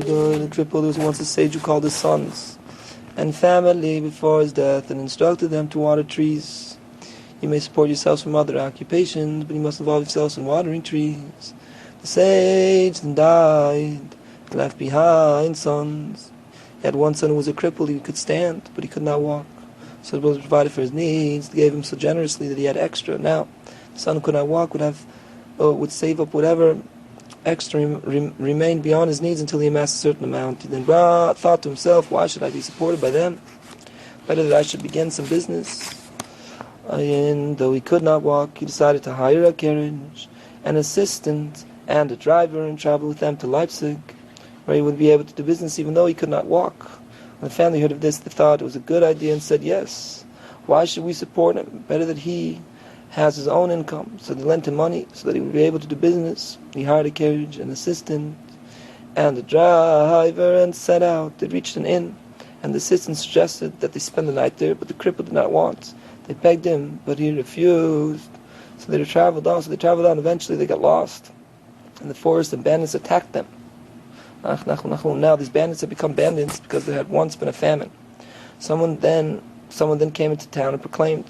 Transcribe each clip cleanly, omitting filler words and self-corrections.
the cripple, there was once a sage who called his sons and family before his death and instructed them to water trees. You may support yourselves from other occupations, but you must involve yourselves in watering trees. The sage then died and left behind sons. He had one son who was a cripple. He could stand, but he could not walk. So the brothers provided for his needs. They gave him so generously that he had extra. Now, the son who could not walk would save up whatever extra remained beyond his needs until he amassed a certain amount. He then thought to himself, why should I be supported by them? Better that I should begin some business. And though he could not walk, he decided to hire a carriage, an assistant, and a driver and travel with them to Leipzig, where he would be able to do business even though he could not walk. When the family heard of this, they thought it was a good idea and said, yes, why should we support him? Better that he has his own income. So they lent him money so that he would be able to do business. He hired a carriage, an assistant, and a driver and set out. They reached an inn, and the assistant suggested that they spend the night there, but the cripple did not want. They begged him, but he refused. So they traveled on. Eventually they got lost in the forest, and bandits attacked them. Now these bandits have become bandits because there had once been a famine. Someone then came into town and proclaimed,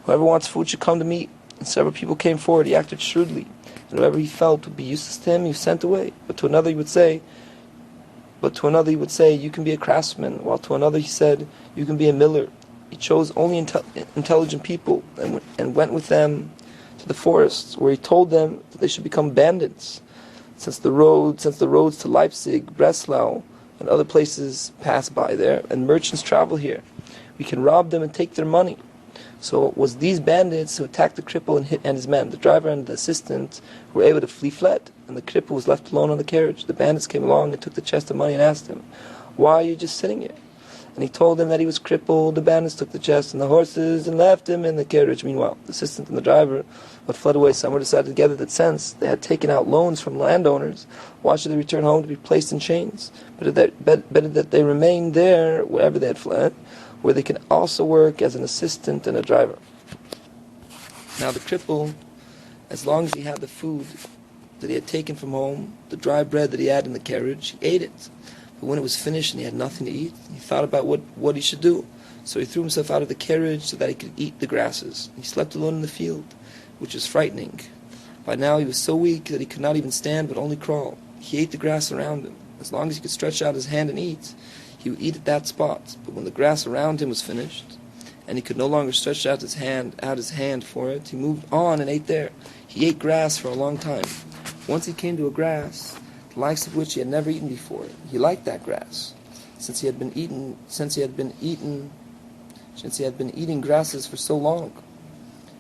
whoever wants food should come to me. And several people came forward. He acted shrewdly, and whoever he felt would be useless to him, he was sent away. But to another he would say, you can be a craftsman, while to another he said, you can be a miller. He chose only intelligent people and went with them to the forests, where he told them that they should become bandits. Since the roads to Leipzig, Breslau, and other places pass by there, and merchants travel here, we can rob them and take their money. So it was these bandits who attacked the cripple and his men. The driver and the assistant were able to fled, and the cripple was left alone on the carriage. The bandits came along and took the chest of money and asked him, why are you just sitting here? And he told them that he was crippled. The bandits took the chest and the horses and left him in the carriage. Meanwhile, the assistant and the driver had fled away. Somewhere decided together that since they had taken out loans from landowners, why should they return home to be placed in chains? Better that they remain there wherever they had fled, where they can also work as an assistant and a driver. Now the cripple, as long as he had the food that he had taken from home, the dry bread that he had in the carriage, he ate it. But when it was finished and he had nothing to eat, he thought about what he should do. So he threw himself out of the carriage so that he could eat the grasses. He slept alone in the field, which was frightening. By now he was so weak that he could not even stand but only crawl. He ate the grass around him. As long as he could stretch out his hand and eat, he would eat at that spot. But when the grass around him was finished, and he could no longer stretch out his hand for it, he moved on and ate there. He ate grass for a long time. Once he came to a grass, the likes of which he had never eaten before. He liked that grass, since he had been eating grasses for so long.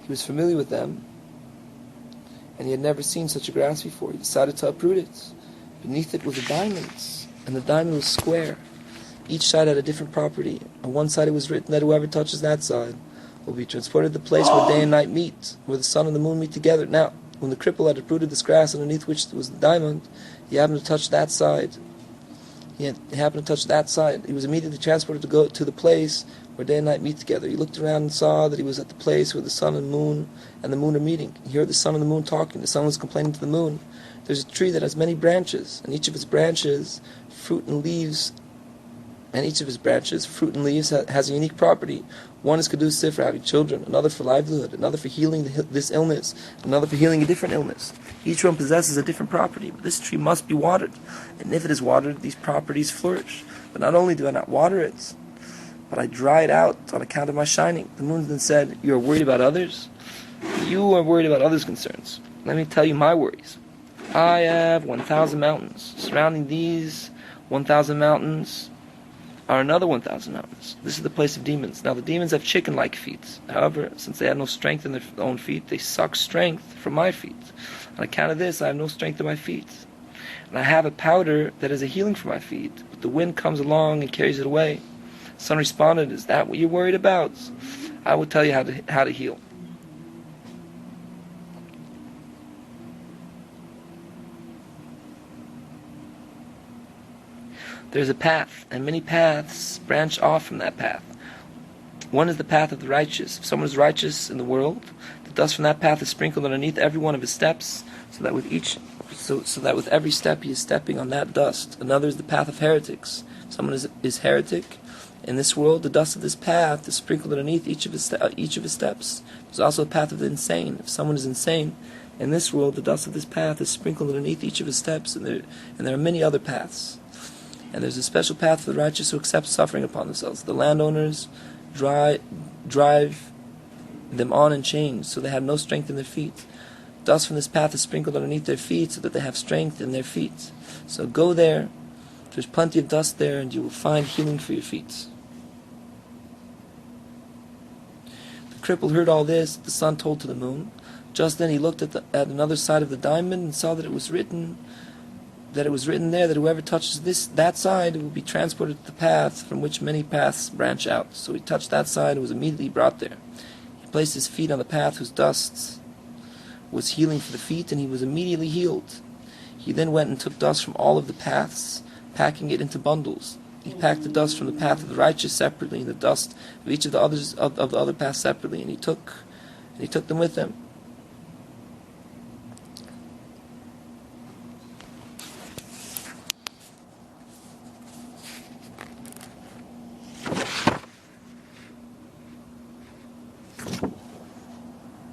He was familiar with them, and he had never seen such a grass before. He decided to uproot it. Beneath it was a diamond, and the diamond was square. Each side had a different property. On one side it was written that whoever touches that side will be transported to the place where day and night meet, where the sun and the moon meet together. Now, when the cripple had uprooted this grass underneath which was the diamond, he happened to touch that side. He was immediately transported to go to the place where day and night meet together. He looked around and saw that he was at the place where the sun and the moon are meeting. He heard the sun and the moon talking. The sun was complaining to the moon. There's a tree that has many branches, and each of its branches, fruit and leaves, has a unique property. One is conducive for having children, another for livelihood, another for healing this illness, another for healing a different illness. Each one possesses a different property, but this tree must be watered. And if it is watered, these properties flourish. But not only do I not water it, but I dry it out on account of my shining. The moon then said, you are worried about others? You are worried about others' concerns. Let me tell you my worries. I have 1,000 mountains. Surrounding these 1,000 mountains are another 1,000 mountains. This is the place of demons. Now the demons have chicken-like feet. However, since they have no strength in their own feet, they suck strength from my feet. On account of this, I have no strength in my feet. And I have a powder that is a healing for my feet, but the wind comes along and carries it away. The son responded, is that what you're worried about? I will tell you how to heal. There's a path, and many paths branch off from that path. One is the path of the righteous. If someone is righteous in the world, the dust from that path is sprinkled underneath every one of his steps, so that with each so that with every step he is stepping on that dust. Another is the path of heretics. If someone is heretic in this world, the dust of this path is sprinkled underneath each of his steps. There's also a path of the insane. If someone is insane in this world, the dust of this path is sprinkled underneath each of his steps, and there are many other paths. And there's a special path for the righteous who accept suffering upon themselves. The landowners drive them on in chains, so they have no strength in their feet. Dust from this path is sprinkled underneath their feet, so that they have strength in their feet. So go there. There's plenty of dust there, and you will find healing for your feet. The cripple heard all this. The sun told to the moon. Just then he looked at another side of the diamond and saw that it was written there that whoever touches that side will be transported to the path from which many paths branch out. So he touched that side and was immediately brought there. He placed his feet on the path whose dust was healing for the feet, and he was immediately healed. He then went and took dust from all of the paths, packing it into bundles. He packed the dust from the path of the righteous separately, and the dust of each of the other paths separately, and he took them with him.